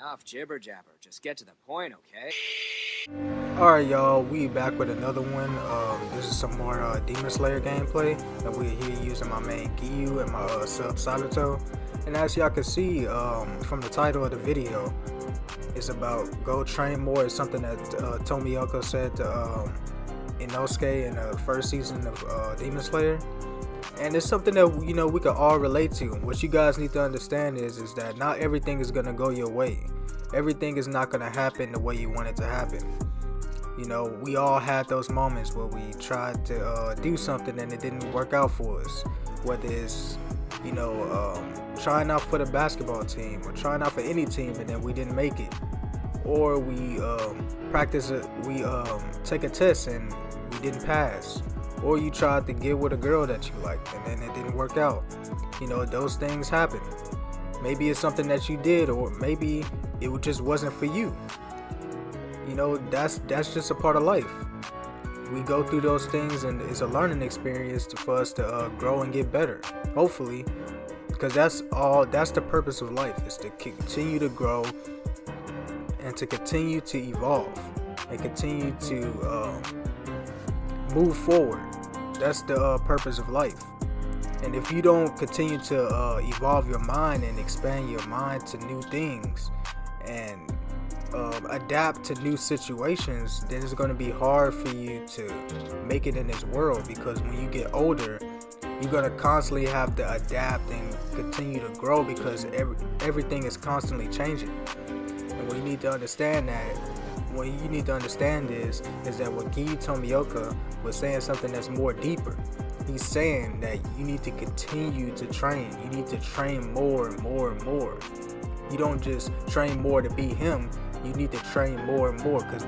Enough jibber jabber. Just get to the point, okay? Alright, y'all, we back with another one. This is some more Demon Slayer gameplay, and we're here using my main Giyu and my sub Sabato. And as y'all can see from the title of the video, it's about go train more. It's something that Tomioka said to Inosuke in the first season of Demon Slayer. And it's something that we can all relate to. What you guys need to understand is that not everything is gonna go your way. Everything is not gonna happen the way you want it to happen. We all had those moments where we tried to do something and it didn't work out for us. Whether it's trying out for the basketball team or trying out for any team and then we didn't make it, or we take a test and we didn't pass. Or you tried to get with a girl that you liked and then it didn't work out. Those things happen. Maybe it's something that you did, or maybe it just wasn't for you. That's just a part of life. We go through those things and it's a learning experience for us to grow and get better. Hopefully, because that's the purpose of life, is to continue to grow and to continue to evolve and continue to move forward. That's the purpose of life. And if you don't continue to evolve your mind and expand your mind to new things and adapt to new situations, then it's going to be hard for you to make it in this world, because when you get older, you're going to constantly have to adapt and continue to grow, because everything is constantly changing. And what you need to understand is that what Giyu Tomioka was saying something that's more deeper. He's saying that you need to continue to train. You need to train more and more and more. You don't just train more to be him. You need to train more and more, because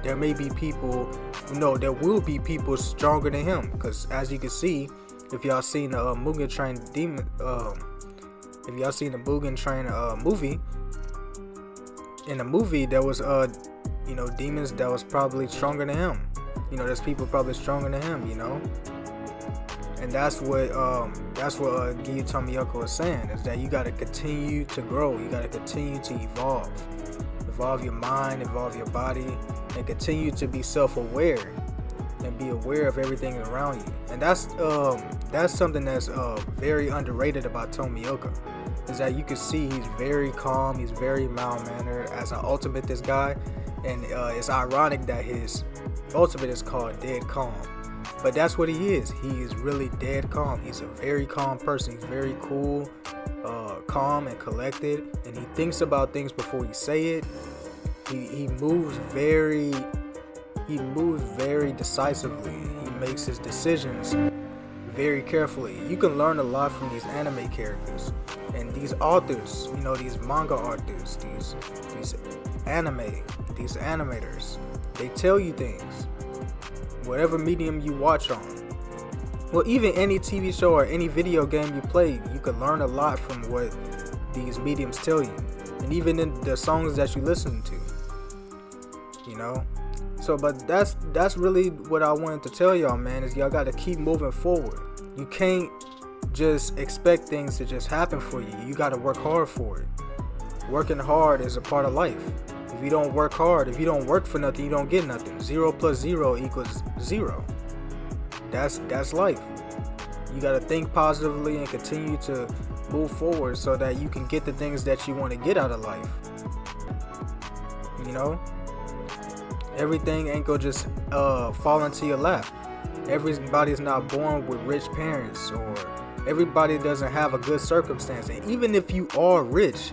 there may be people, there will be people stronger than him. Because as you can see, if y'all seen the Mugen Train Demon, if y'all seen the Mugen Train movie, in the movie there was demons that was probably stronger than him. There's people probably stronger than him. And that's what Giyu Tomioka was saying, is that you got to continue to grow. You got to continue to evolve your mind, evolve your body, and continue to be self-aware and be aware of everything around you. And that's something that's very underrated about Tomioka, is that you can see he's very calm, he's very mild-mannered as an ultimate, this guy. And it's ironic that his ultimate is called Dead Calm. But that's what he is. He is really dead calm. He's a very calm person. He's very cool, calm and collected, and he thinks about things before he say it. He moves very decisively. He makes his decisions very carefully. You can learn a lot from these anime characters and these authors. These manga authors, these animators. They tell you things. Whatever medium you watch on, well, even any TV show or any video game you play, you can learn a lot from what these mediums tell you, and even in the songs that you listen to. So, but that's really what I wanted to tell y'all, man, is y'all got to keep moving forward. You can't just expect things to just happen for you. You got to work hard for it. Working hard is a part of life. If you don't work hard, if you don't work for nothing, you don't get nothing. 0 + 0 = 0. That's life. You got to think positively and continue to move forward so that you can get the things that you want to get out of life. Everything ain't gonna just fall into your lap. Everybody's not born with rich parents, or everybody doesn't have a good circumstance. And even if you are rich,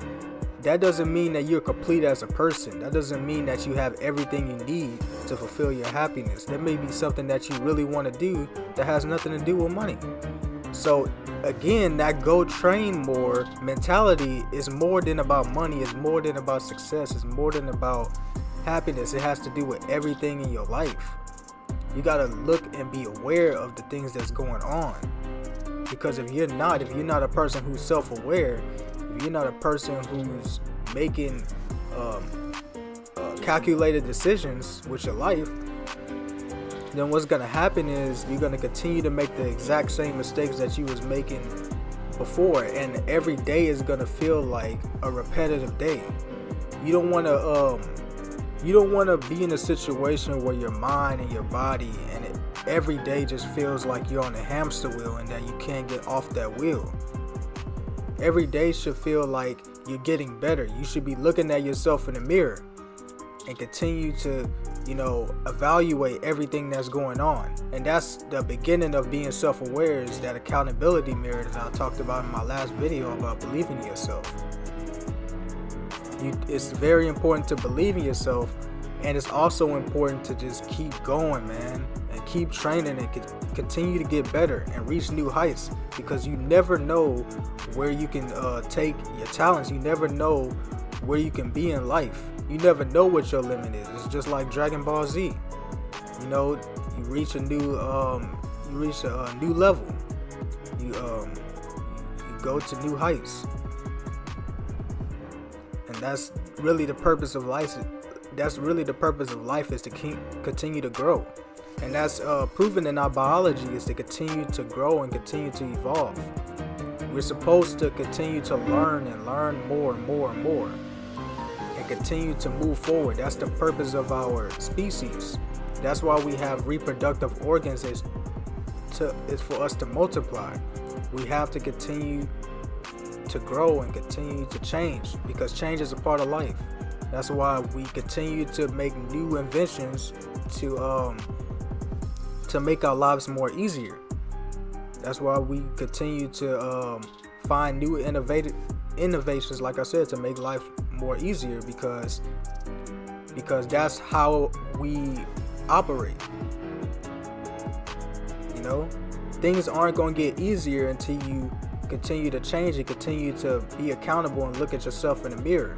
that doesn't mean that you're complete as a person. That doesn't mean that you have everything you need to fulfill your happiness. There may be something that you really want to do that has nothing to do with money. So again, that go train more mentality is more than about money. It's more than about success. It's more than about happiness. It has to do with everything in your life. You got to look and be aware of the things that's going on. Because if you're not a person who's self-aware, if you're not a person who's making calculated decisions with your life, then what's going to happen is you're going to continue to make the exact same mistakes that you was making before, and every day is going to feel like a repetitive day. You don't want to be in a situation where your mind and your body and every day just feels like you're on a hamster wheel and that you can't get off that wheel. Every day should feel like you're getting better. You should be looking at yourself in the mirror and continue to, evaluate everything that's going on. And that's the beginning of being self-aware, is that accountability mirror that I talked about in my last video about believing in yourself. It's very important to believe in yourself, and it's also important to just keep going, man, and keep training and continue to get better and reach new heights, because you never know where you can take your talents. You never know where you can be in life. You never know what your limit is. It's just like Dragon Ball Z. You reach a new level. You go to new heights. And that's really the purpose of life. That's really the purpose of life, is to continue to grow. And that's proven in our biology, is to continue to grow and continue to evolve. We're supposed to continue to learn and learn more and more and more, and continue to move forward. That's the purpose of our species. That's why we have reproductive organs, is for us to multiply. We have to continue to grow and continue to change, because change is a part of life. That's why we continue to make new inventions to make our lives more easier. That's why we continue to find new innovations, like I said, to make life more easier, because that's how we operate. Things aren't going to get easier until you continue to change and continue to be accountable and look at yourself in the mirror.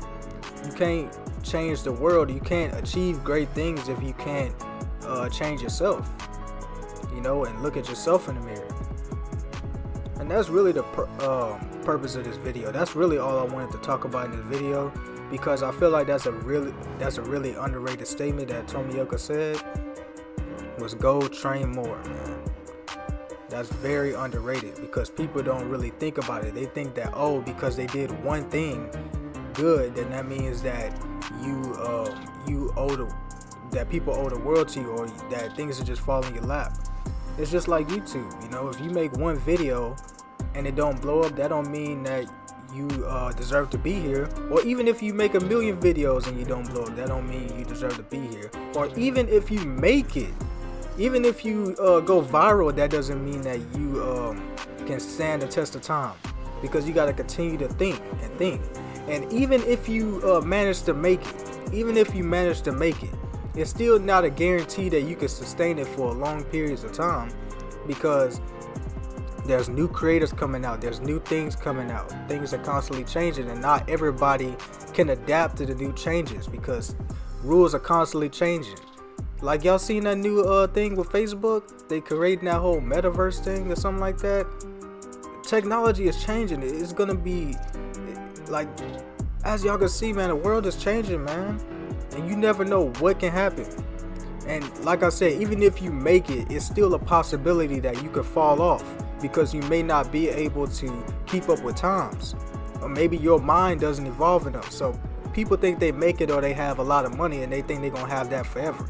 You can't change the world. You can't achieve great things if you can't change yourself, and look at yourself in the mirror. And that's really the purpose of this video. That's really all I wanted to talk about in this video, because I feel like that's a really underrated statement that Tomioka said, was go train more, man. That's very underrated, because people don't really think about it. They think that, because they did one thing good, then that means that that people owe the world to you, or that things are just falling in your lap. It's just like YouTube. If you make one video and it don't blow up, that don't mean that you deserve to be here. Or even if you make 1 million videos and you don't blow up, that don't mean you deserve to be here. Or even if you make it, even if you go viral, that doesn't mean that you can stand the test of time, because you got to continue to think and think. And even if you manage to make it, it's still not a guarantee that you can sustain it for long periods of time, because there's new creators coming out, there's new things coming out, things are constantly changing, and not everybody can adapt to the new changes, because rules are constantly changing. Like, y'all seen that new thing with Facebook? They creating that whole metaverse thing or something like that. Technology is changing. It's gonna be like, as y'all can see, man, the world is changing, man, and you never know what can happen. And like I said, even if you make it, it's still a possibility that you could fall off, because you may not be able to keep up with times, or maybe your mind doesn't evolve enough. So people think they make it, or they have a lot of money and they think they're gonna have that forever.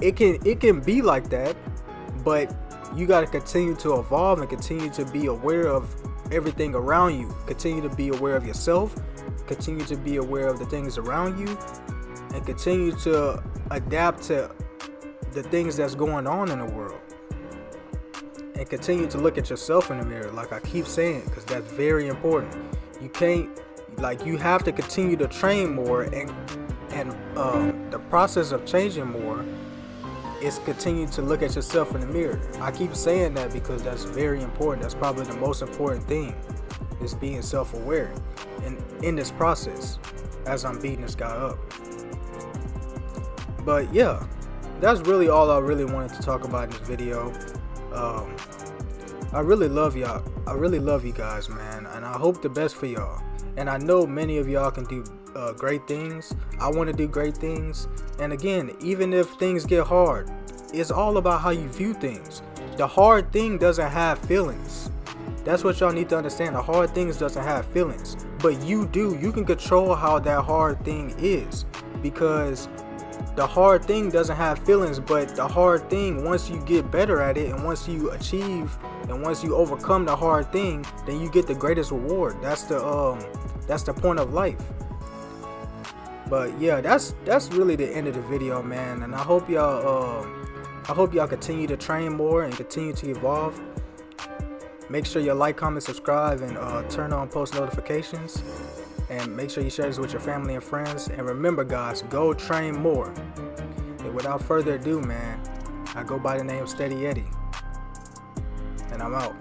It can be like that, but you got to continue to evolve and continue to be aware of everything around you. Continue to be aware of yourself, continue to be aware of the things around you, and continue to adapt to the things that's going on in the world. And continue to look at yourself in the mirror, like I keep saying, because that's very important. You have to continue to train more, and the process of changing more is continue to look at yourself in the mirror. I keep saying that because that's very important. That's probably the most important thing, is being self-aware in this process, as I'm beating this guy up. But yeah, that's really all I really wanted to talk about in this video. I really love y'all. I really love you guys, man, and I hope the best for y'all. And I know many of y'all can do great things. I want to do great things. And again, even if things get hard, it's all about how you view things. The hard thing doesn't have feelings. That's what y'all need to understand. The hard things doesn't have feelings. but you can control how that hard thing is, because the hard thing doesn't have feelings. But the hard thing, once you get better at it, and once you achieve, and once you overcome the hard thing, then you get the greatest reward. That's the point of life. But yeah, that's really the end of the video, man. And I hope y'all continue to train more and continue to evolve. Make sure you like, comment, subscribe, and turn on post notifications. And make sure you share this with your family and friends. And remember, guys, go train more. And without further ado, man, I go by the name Steady Eddie. And I'm out.